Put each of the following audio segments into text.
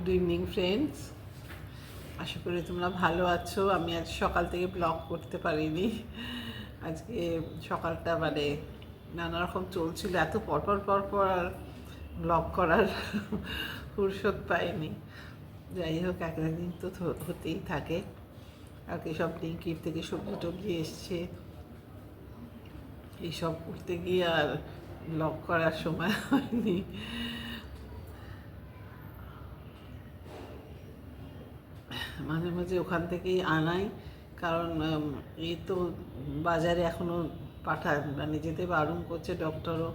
Good evening friends, আশা করি তোমরা ভালো আছো। আমি আজ সকাল থেকে ব্লগ করতে পারিনি। আজকে সকালটা নানা রকম চলছিল, এত পরপর পরপর আর ব্লগ করার ফুরসত পাইনি। যাই হোক, একদিন তো হতেই থাকে। আর কি সব লিঙ্কির থেকে সবজি টবজি এসছে, এইসব করতে গিয়ে আর ব্লগ করার সময় হয়নি। মাঝে মাঝে ওখান থেকেই আনাই, কারণ এই তো বাজারে এখনও যেতে বারণ করছে ডক্টরও,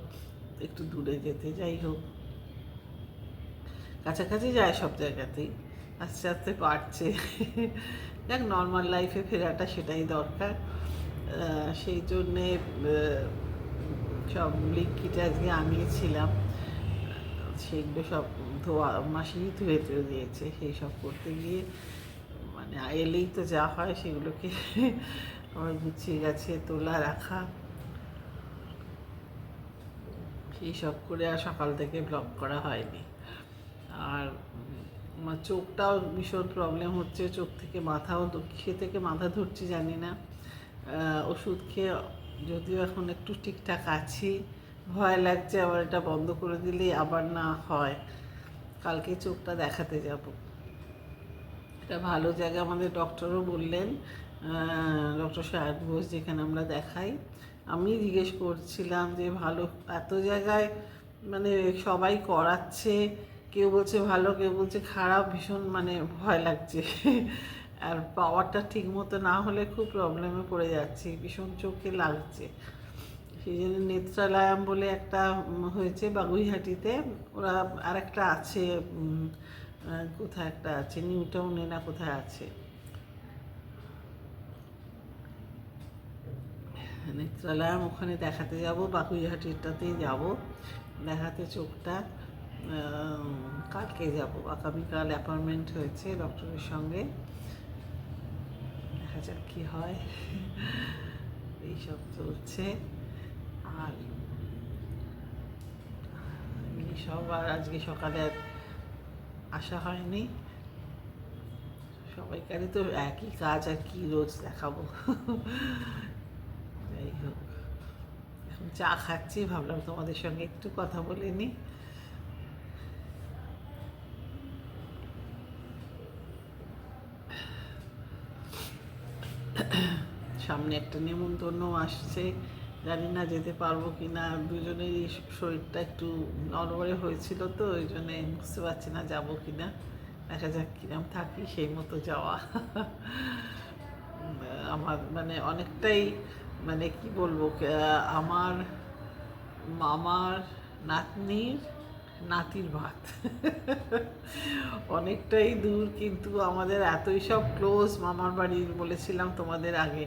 একটু দূরে যেতে। যাই হোক, কাছাকাছি যায় সব জায়গাতেই, আস্তে আস্তে পারছে। দেখ, নর্মাল লাইফে ফেরাটা সেটাই দরকার। সেই জন্যে সব লিঙ্কিটা আজকে আনিয়েছিলাম, সেগুলো সব মাসেই ধুয়ে ধুয়ে দিয়েছে। সেই সব করতে গিয়ে এলেই তো যা হয় সেগুলোকে আমার গুছিয়ে গেছে তোলা রাখা, সেই সব করে আর সকাল থেকে ব্লগ করা হয়নি। আর আমার চোখটাও ভীষণ প্রবলেম হচ্ছে, চোখ থেকে মাথাও, কিসে থেকে মাথা ধরছি জানি না। ওষুধ খেয়ে যদিও এখন একটু ঠিকঠাক আছি, ভয় লাগছে আবার এটা বন্ধ করে দিলে আবার না হয়। কালকে চোখটা দেখাতে যাব। এটা ভালো জায়গা, আমাদের ডক্টরও বললেন, ডক্টর সায়ন ঘোষ, যেখানে আমরা দেখাই। আমি জিজ্ঞেস করছিলাম যে ভালো এত জায়গায় সবাই করাচ্ছে, কেউ বলছে ভালো, কেউ বলছে খারাপ, ভীষণ ভয় লাগছে। আর পাওয়ারটা ঠিক মতো না হলে খুব প্রবলেমে পড়ে যাচ্ছি, ভীষণ চোখে লাগছে। সেই জন্য নেত্রালয়াম বলে একটা হয়েছে বাগুইহাটিতে, ওরা আর একটা আছে, কোথায় একটা আছে, নিউ টাউনে না কোথায় আছে, নেত্রালয়াম, ওখানে দেখাতে যাব। বাগুইহাটিটাতেই যাব দেখাতে চোখটা। কালকে যাব, আগামীকাল অ্যাপয়েন্টমেন্ট হয়েছে ডক্টরের সঙ্গে। দেখা যাক কী হয়। এইসব চলছে। আর এইসব, আর আজকে সকালে আর আসা হয়নি। সবাইকারই তো একই কাজ, আর কি রোজ দেখাবো। যাই হোক, এখন চা খাচ্ছি, ভাবলাম তোমাদের সঙ্গে একটু কথা বলে নিই। সামনে একটা নেমন্তন্ন আসছে, জানি না যেতে পারবো কি না। দুজনেরই শরীরটা একটু নড়বড়ে হয়েছিল, তো ওই জন্যে বুঝতে পারছি না যাবো কি না। দেখা যাক কিরম থাকি, সেই মতো যাওয়া। আমার অনেকটাই কি বলবো, আমার মামার নাতনির নাতির ভাত। অনেকটাই দূর, কিন্তু আমাদের এতই সব ক্লোজ। মামার বাড়ির বলেছিলাম তোমাদের আগে,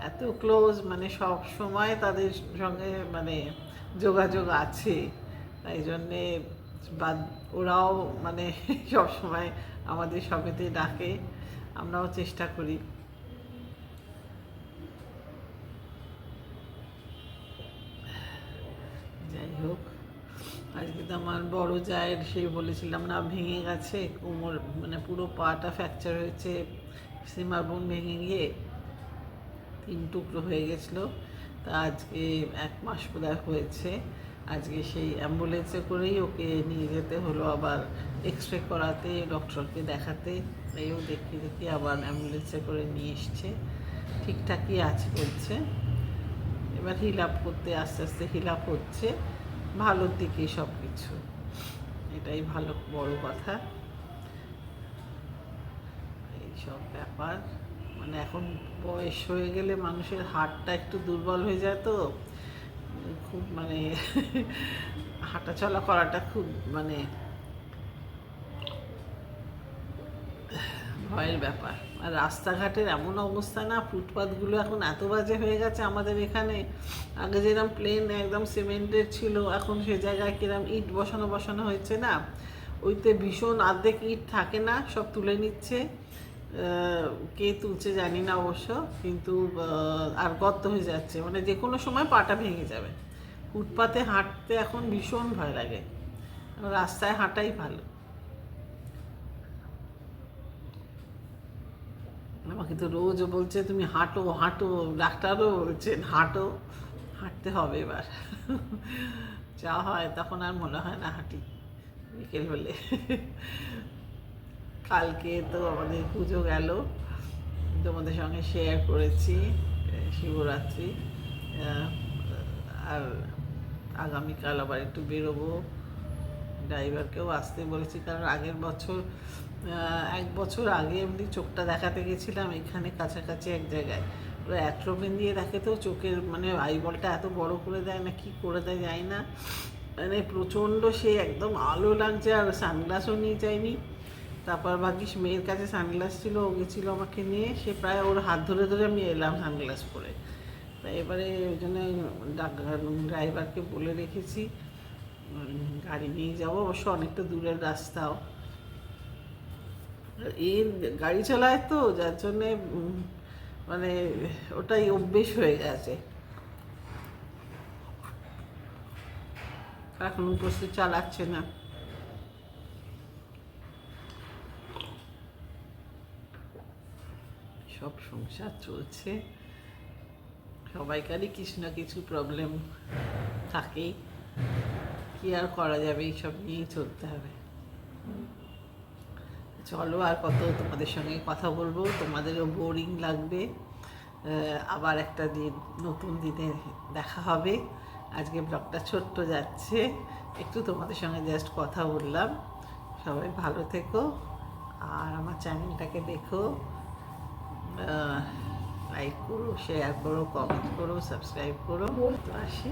এত ক্লোজ, সব সময় তাদের সঙ্গে যোগাযোগ আছে। তাই জন্যে ওরাও সব সময় আমাদের সবেতে ডাকে, আমরাও চেষ্টা করি। যাই হোক, আজকে তো আমার বড় জায়ের, সেই বলেছিলাম না, ভেঙে গেছে কোমর, পুরো পাটা ফ্র্যাকচার হয়েছে, সিমার বোন ভেঙে গিয়ে 3 টুকরো হয়ে গেছিলো। তা আজকে 1 মাস বোধহয় হয়েছে। আজকে সেই অ্যাম্বুলেন্সে করেই ওকে নিয়ে যেতে হলো, আবার এক্স রে করাতে, ডক্টরকে দেখাতে। তাইও দেখি আবার অ্যাম্বুলেন্সে করে নিয়ে এসছে। ঠিকঠাকই আছে বলছে, এবার হিল আপ করতে, আস্তে আস্তে হিল আপ হচ্ছে, ভালোর দিকে সব কিছু। এটাই ভালো, বড় কথা। এইসব ব্যাপার, এখন বয়স হয়ে গেলে মানুষের হাড়টা একটু দুর্বল হয়ে যায়, তো খুব হাঁটা চলা করাটা খুব ভয়ের ব্যাপার। আর রাস্তাঘাটের এমন অবস্থা না, ফুটপাথগুলো এখন এত বাজে হয়ে গেছে আমাদের এখানে। আগে যেরকম প্লেন একদম সিমেন্টের ছিল, এখন সে জায়গায় কিরম ইট বসানো বসানো হয়েছে না, ওইতে ভীষণ অর্ধেক ইট থাকে না, সব তুলে নিচ্ছে। কে তুলছে জানি না অবশ্য, কিন্তু আর গর্ত হয়ে যাচ্ছে, যে কোনো সময় পাটা ভেঙে যাবে। ফুটপাতে হাঁটতে এখন ভীষণ ভয় লাগে, রাস্তায় হাঁটাই ভালো। আমাকে তো রোজ বলছে তুমি হাঁটো হাঁটো, ডাক্তারও বলছেন হাঁটো, হাঁটতে হবে এবার। যা হয় তখন আর মনে হয় না হাঁটি বিকেল হলে। কালকে তো আমাদের পুজো গেল, তোমাদের সঙ্গে শেয়ার করেছি শিবরাত্রি। আর আগামীকাল আবার একটু বেরোবো, ড্রাইভারকেও আসতে বলেছি, কারণ আগের বছর 1 বছর আগে এমনি চোখটা দেখাতে গেছিলাম এখানে কাছাকাছি এক জায়গায়। ওরা অ্যাট্রোপিন দিয়ে দেখে তো চোখের মানে আইবলটা এত বড় করে দেয় না কি করে দেয় জানি না, মানে প্রচণ্ড সে একদম আলো লাগছে, আর সানগ্লাসও নিয়ে যায়নি। তারপর ভাগ্যিস মেয়ের কাছে সানগ্লাস ছিল, ও গেছিলো আমাকে নিয়ে, সে প্রায় ওর হাত ধরে ধরে আমি এলাম সানগ্লাস পরে। তা এবারে ওই জন্য ড্রাইভারকে বলে রেখেছি গাড়ি নিয়ে যাবো, অবশ্য অনেকটা দূরের রাস্তাও। এই গাড়ি চালায় তো যার জন্যে মানে ওটাই অভ্যেস হয়ে গেছে। এখন উপস্থিত চালাচ্ছে না। সব সংসার চলছে, সবাইকারই কিছু না কিছু প্রবলেম থাকেই, কি আর করা যাবে, এইসব নিয়েই চলতে হবে। চলো আর কত তোমাদের সঙ্গে কথা বলবো, তোমাদেরও বোরিং লাগবে। আবার একটা দিন নতুন দিনে দেখা হবে। আজকে ব্লগটা ছোট্ট যাচ্ছে, একটু তোমাদের সঙ্গে জাস্ট কথা বললাম। সবাই ভালো থেকো, আর আমার চ্যানেলটাকে দেখো, লাইক করো, শেয়ার করো, কমেন্ট করো, সাবস্ক্রাইব করো। তো আসি।